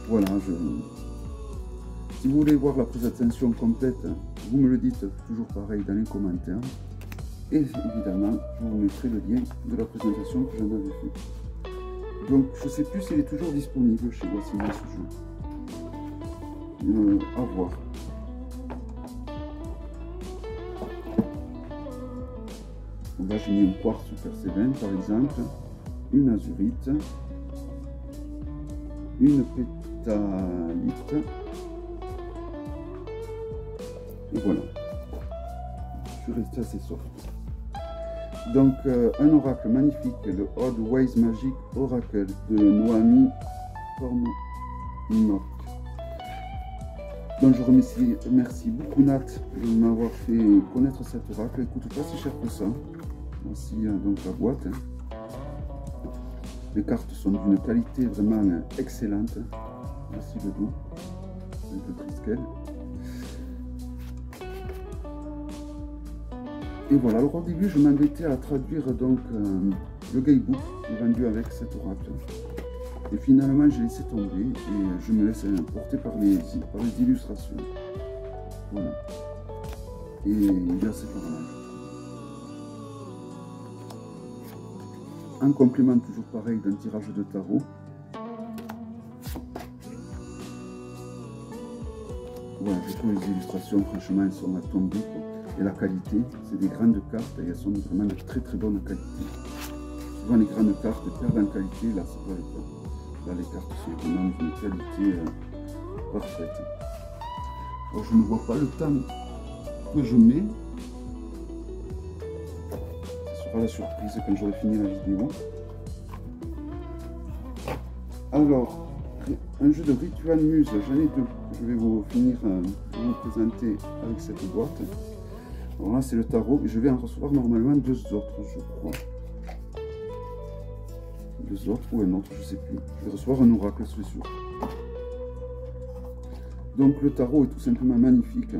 voilà, si vous voulez voir la présentation complète, vous me le dites toujours pareil dans les commentaires. Et évidemment, je vous mettrai le lien de la présentation que j'en avais fait. Donc, je ne sais plus s'il est toujours disponible chez Voici ce jeu. À voir. Là, j'ai mis un quartz super sévère, par exemple, une azurite, une pétalite. Et voilà, je suis resté assez soft. Donc un oracle magnifique, le Old Ways Magic Oracle de Noami Kornok. Donc je remercie beaucoup Nat de m'avoir fait connaître cet oracle. Il coûte pas si cher que ça. Voici donc la boîte. Les cartes sont d'une qualité vraiment excellente. Voici le dos, un peu triskel. Et voilà, alors au début je m'embêtais à traduire donc le guidebook vendu avec cet oracle. Et finalement j'ai laissé tomber et je me laisse porter par les illustrations. Voilà. Et il est assez parlant. En complément toujours pareil d'un tirage de tarot. Voilà, je trouve les illustrations, franchement, elles sont à tomber, quoi. Et la qualité, c'est des grandes cartes et elles sont vraiment de très très bonne qualité. Souvent les grandes cartes perdent en qualité, là c'est pas le cas. Là les cartes sont vraiment d'une qualité parfaite. Alors je ne vois pas le temps que je mets. Ce sera la surprise quand j'aurai fini la vidéo. Alors, un jeu de Ritual Muse, j'en ai deux. Je vais vous finir de vous présenter avec cette boîte. Alors là c'est le tarot et je vais en recevoir normalement deux autres, je crois. Deux autres ou un autre, je sais plus. Je vais recevoir un oracle, c'est sûr. Donc le tarot est tout simplement magnifique.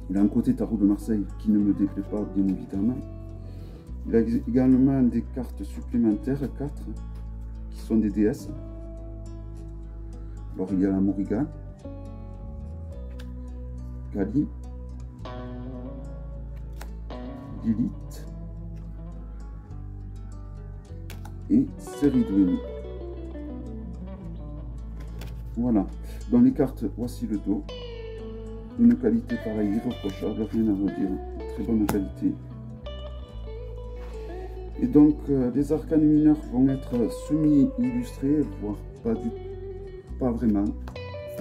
Il a un côté tarot de Marseille qui ne me déplaît pas, bien évidemment. Il a également des cartes supplémentaires, 4, qui sont des déesses. Alors il y a la Morrigan, Kali, Lilith et Ceridwen. Voilà. Dans les cartes, voici le dos. Une qualité pareille, irréprochable, rien à redire. Très bonne qualité. Et donc, les arcanes mineurs vont être semi-illustrés, voire pas vraiment.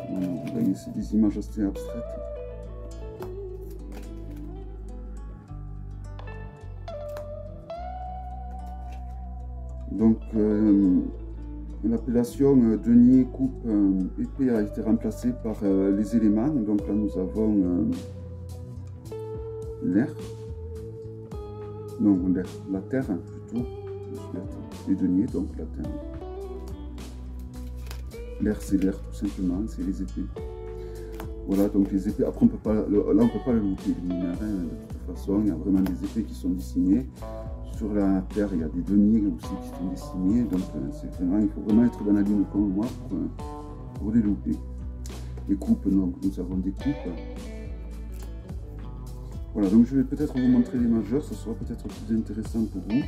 Voilà, vous voyez, c'est des images assez abstraites. Donc, l'appellation denier coupe épée a été remplacée par les éléments. Donc là nous avons l'air, non l'air, la terre plutôt, les deniers, donc la terre. L'air c'est l'air tout simplement, c'est les épées. Voilà, donc les épées, après on peut pas, là on peut pas le louper, les minéraux, de toute façon, il y a vraiment des épées qui sont dessinées. Sur la terre, il y a des deniers aussi qui sont dessinés, donc vraiment, il faut vraiment être dans la ligne comme moi pour les louper. Les coupes, donc nous avons des coupes. Voilà, donc je vais peut-être vous montrer les majeurs, ce sera peut-être plus intéressant pour vous.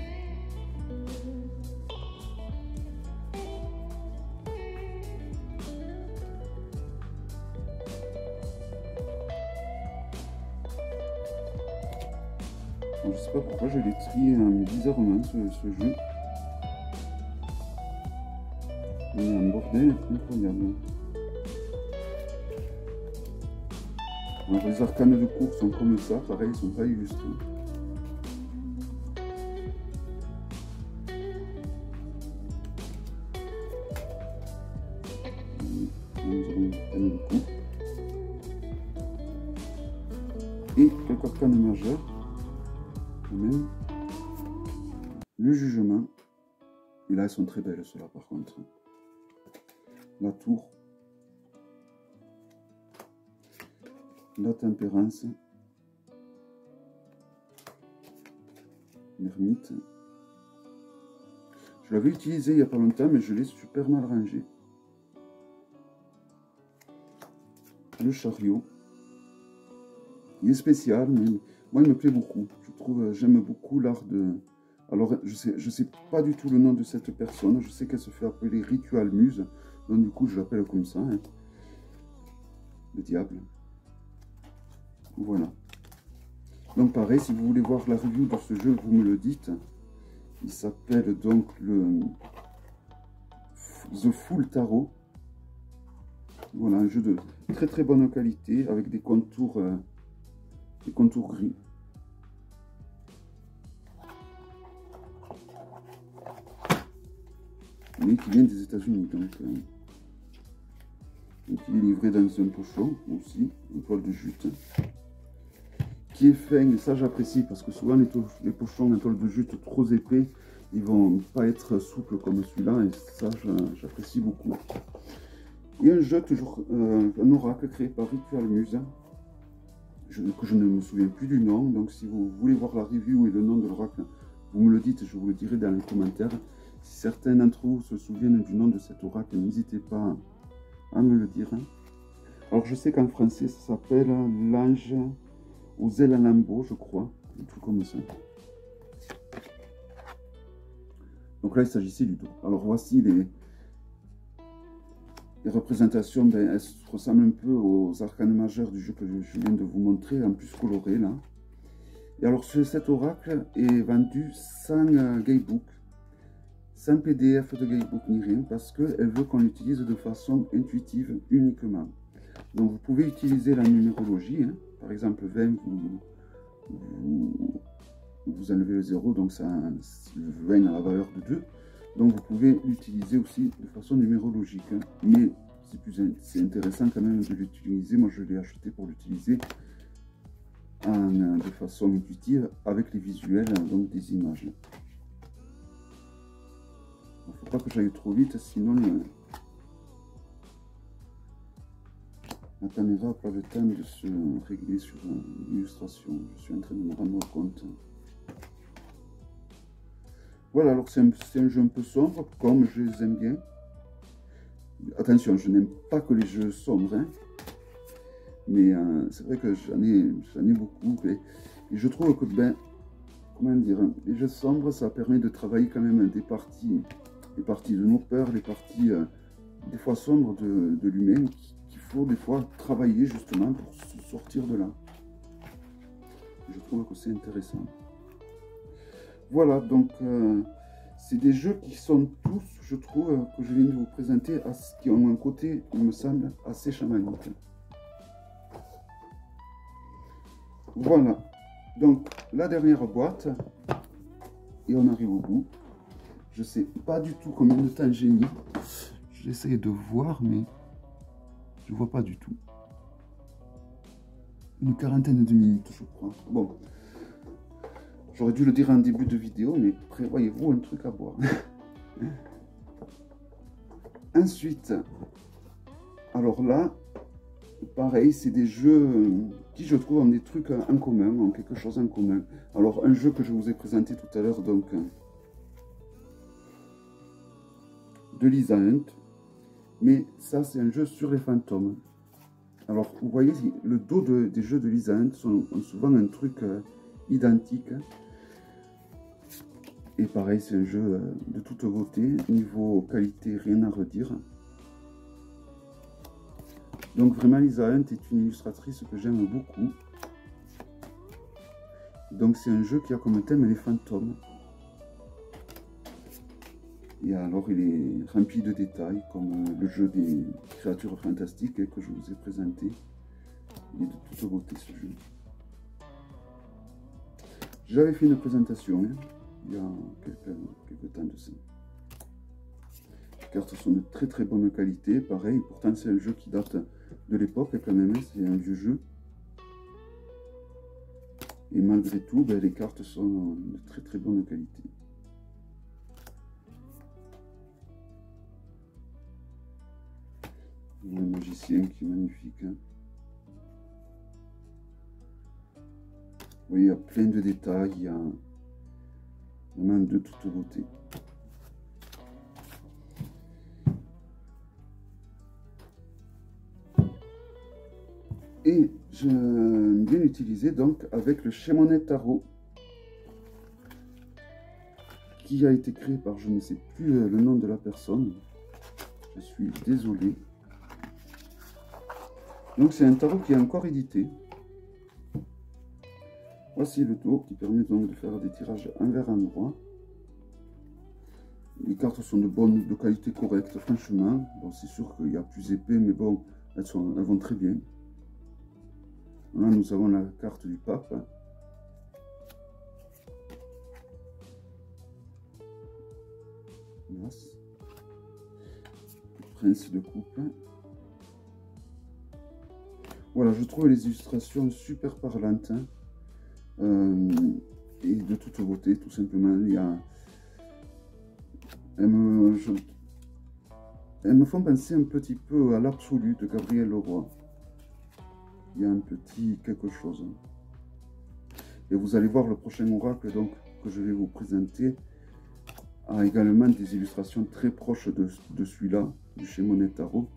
Je ne sais pas pourquoi je l'ai trié bizarrement ce jeu. Il y a un bordel incroyable. Alors les arcanes de cours sont comme ça, pareil, ils ne sont pas illustrés. Nous avons une arcane de cours. Et quelques arcanes majeures. Même le jugement, et là elles sont très belles ceux-là par contre, la tour, la tempérance, l'ermite. Je l'avais utilisé il n'y a pas longtemps mais je l'ai super mal rangé. Le chariot, il est spécial mais moi il me plaît beaucoup. J'aime beaucoup l'art de... Alors, je sais pas du tout le nom de cette personne. Je sais qu'elle se fait appeler Ritual Muse. Donc, du coup, je l'appelle comme ça. Hein. Le diable. Voilà. Donc, pareil, si vous voulez voir la review de ce jeu, vous me le dites. Il s'appelle donc le The Full Tarot. Voilà, un jeu de très très bonne qualité avec des contours gris. Mais qui vient des États-Unis, donc il est livré dans un pochon aussi, une toile de jute, qui est fin, et ça j'apprécie parce que souvent les pochons en toile de jute trop épais, ils vont pas être souples comme celui-là, et ça j'apprécie beaucoup. Et un jeu toujours, un oracle créé par Ritual Muse, que je ne me souviens plus du nom, donc si vous voulez voir la review et le nom de l'oracle, vous me le dites, je vous le dirai dans les commentaires. Si certains d'entre vous se souviennent du nom de cet oracle, n'hésitez pas à me le dire. Alors je sais qu'en français ça s'appelle l'ange ou Zelalambo, je crois, un truc comme ça. Donc là il s'agissait du dos. Alors voici les représentations, elles ressemblent un peu aux arcanes majeures du jeu que je viens de vous montrer, en plus coloré là. Et alors cet oracle est vendu sans guidebook, sans PDF de guidebook ni rien, parce qu'elle veut qu'on l'utilise de façon intuitive uniquement. Donc vous pouvez utiliser la numérologie, hein. Par exemple 20, vous enlevez le 0, donc ça, le 20 a la valeur de 2. Donc vous pouvez l'utiliser aussi de façon numérologique, hein. Mais c'est intéressant quand même de l'utiliser. Moi je l'ai acheté pour l'utiliser de façon intuitive avec les visuels, donc des images. Il ne faut pas que j'aille trop vite, sinon la caméra n'a pas le temps de se régler sur l'illustration. Je suis en train de me rendre compte. Voilà, alors c'est un jeu un peu sombre, comme je les aime bien. Attention, je n'aime pas que les jeux sombres, hein. Mais c'est vrai que j'en ai beaucoup. Et je trouve que, ben, comment dire, les jeux sombres, ça permet de travailler quand même des parties de nos peurs, les parties des fois sombres de l'humain, qu'il faut des fois travailler justement pour sortir de là. Je trouve que c'est intéressant. Voilà, donc c'est des jeux qui sont tous, je trouve, que je viens de vous présenter, qui ont un côté, il me semble, assez chamanique. Voilà, donc la dernière boîte, et on arrive au bout. Je sais pas du tout combien de temps j'ai mis. J'essaye de voir, mais je vois pas du tout. Une quarantaine de minutes, je crois. Bon, j'aurais dû le dire en début de vidéo, mais prévoyez-vous un truc à boire. Ensuite, alors là, pareil, c'est des jeux qui, je trouve, ont des trucs en commun, ont quelque chose en commun. Alors, un jeu que je vous ai présenté tout à l'heure, donc, de Lisa Hunt. Mais ça, c'est un jeu sur les fantômes. Alors, vous voyez, le dos des jeux de Lisa Hunt ont souvent un truc identique. Et pareil, c'est un jeu de toute beauté. Niveau qualité, rien à redire. Donc vraiment, Lisa Hunt est une illustratrice que j'aime beaucoup. Donc c'est un jeu qui a comme thème les fantômes. Et alors il est rempli de détails, comme le jeu des créatures fantastiques que je vous ai présenté. Il est de toute beauté ce jeu. J'avais fait une présentation il y a quelques temps de ça. Les cartes sont de très très bonne qualité, pareil, pourtant c'est un jeu qui date de l'époque quand même, c'est un vieux jeu. Et malgré tout, les cartes sont de très très bonne qualité. Le magicien qui est magnifique. Vous voyez, il y a plein de détails, il y a vraiment de toute beauté. Et j'aime bien l'utiliser donc avec le Chemonet Tarot qui a été créé par je ne sais plus le nom de la personne. Je suis désolé. Donc c'est un tarot qui est encore édité. Voici le dos qui permet donc de faire des tirages envers endroit. Les cartes sont de qualité correcte, franchement. Bon, c'est sûr qu'il y a plus épais, mais bon, elles vont très bien. Là, nous avons la carte du pape. L'as. Le prince de coupe. Voilà, je trouve les illustrations super parlantes. Et de toute beauté, tout simplement. Il y a... Elles me font penser un petit peu à l'absolu de Gabriel Leroy. Il y a un petit quelque chose. Et vous allez voir le prochain oracle donc, que je vais vous présenter a également des illustrations très proches de celui-là, du Chemonet Tarot,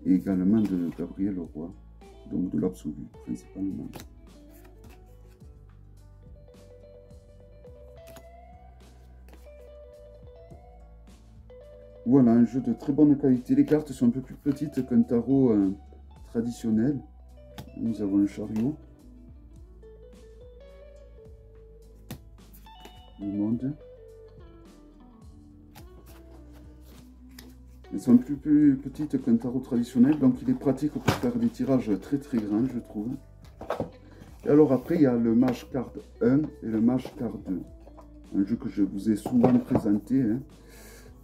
et également de Gabriel Leroy, donc de l'absolu principalement. Voilà, un jeu de très bonne qualité. Les cartes sont un peu plus petites qu'un tarot traditionnel. Nous avons un chariot. Le monde. Elles sont plus petites qu'un tarot traditionnel, donc il est pratique pour faire des tirages très très grands, je trouve. Et alors après, il y a le Mage Card 1 et le Mage Card 2. Un jeu que je vous ai souvent présenté.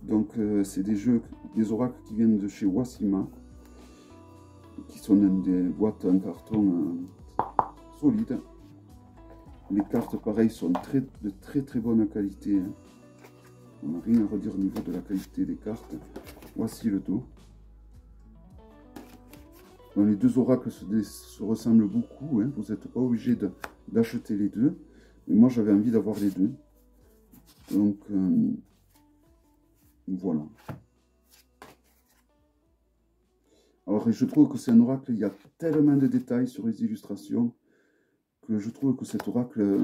Donc c'est des oracles qui viennent de chez Wasima, qui sont dans des boîtes en carton solides. Les cartes pareil sont de très très bonne qualité. On n'a rien à redire au niveau de la qualité des cartes. Voici le dos. Donc, les deux oracles se ressemblent beaucoup. Vous n'êtes pas obligé d'acheter les deux. Mais moi j'avais envie d'avoir les deux. Donc voilà. Alors je trouve que c'est un oracle, il y a tellement de détails sur les illustrations que je trouve que cet oracle,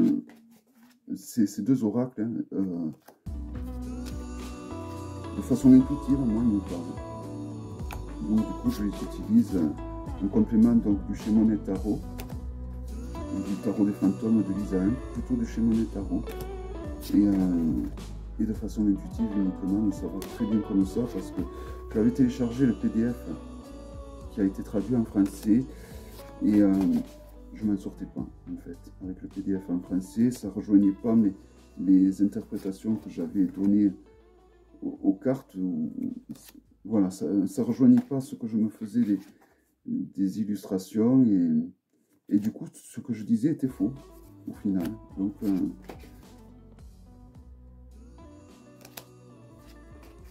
ces deux oracles, de façon intuitive, moi ils me parlent. Donc du coup je les utilise en complément donc, du Chemonet Tarot, du tarot des fantômes de Lisa Hunt, plutôt du Chemonet Tarot. Et de façon intuitive uniquement, ça va très bien comme ça parce que j'avais téléchargé le PDF qui a été traduit en français et je m'en sortais pas en fait. Avec le PDF en français, ça rejoignait pas les interprétations que j'avais données aux cartes. voilà, ça ne rejoignait pas ce que je me faisais des illustrations, et du coup, ce que je disais était faux, au final. Donc,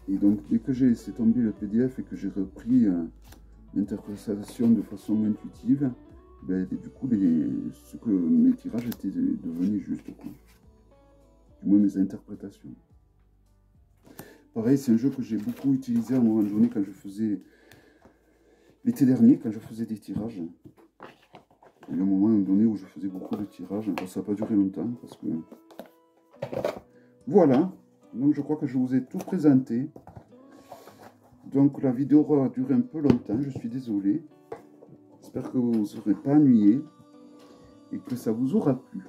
et donc, dès que j'ai laissé tomber le PDF et que j'ai repris l'interprétation de façon intuitive, ben, du coup, ce que mes tirages étaient devenus justes, quoi. Du moins, mes interprétations. Pareil, c'est un jeu que j'ai beaucoup utilisé à un moment donné quand je faisais... L'été dernier, quand je faisais des tirages. Il y a un moment donné où je faisais beaucoup de tirages. Bon, ça n'a pas duré longtemps, parce que... Voilà. Donc, je crois que je vous ai tout présenté. Donc, la vidéo aura duré un peu longtemps, je suis désolé. J'espère que vous ne serez pas ennuyés et que ça vous aura plu.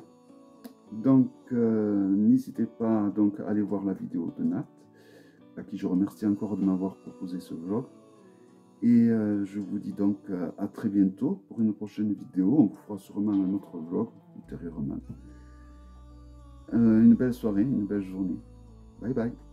Donc, n'hésitez pas donc, à aller voir la vidéo de Nat, à qui je remercie encore de m'avoir proposé ce vlog. Et je vous dis donc à très bientôt pour une prochaine vidéo. On fera sûrement un autre vlog ultérieurement. Une belle soirée, une belle journée. Bye bye.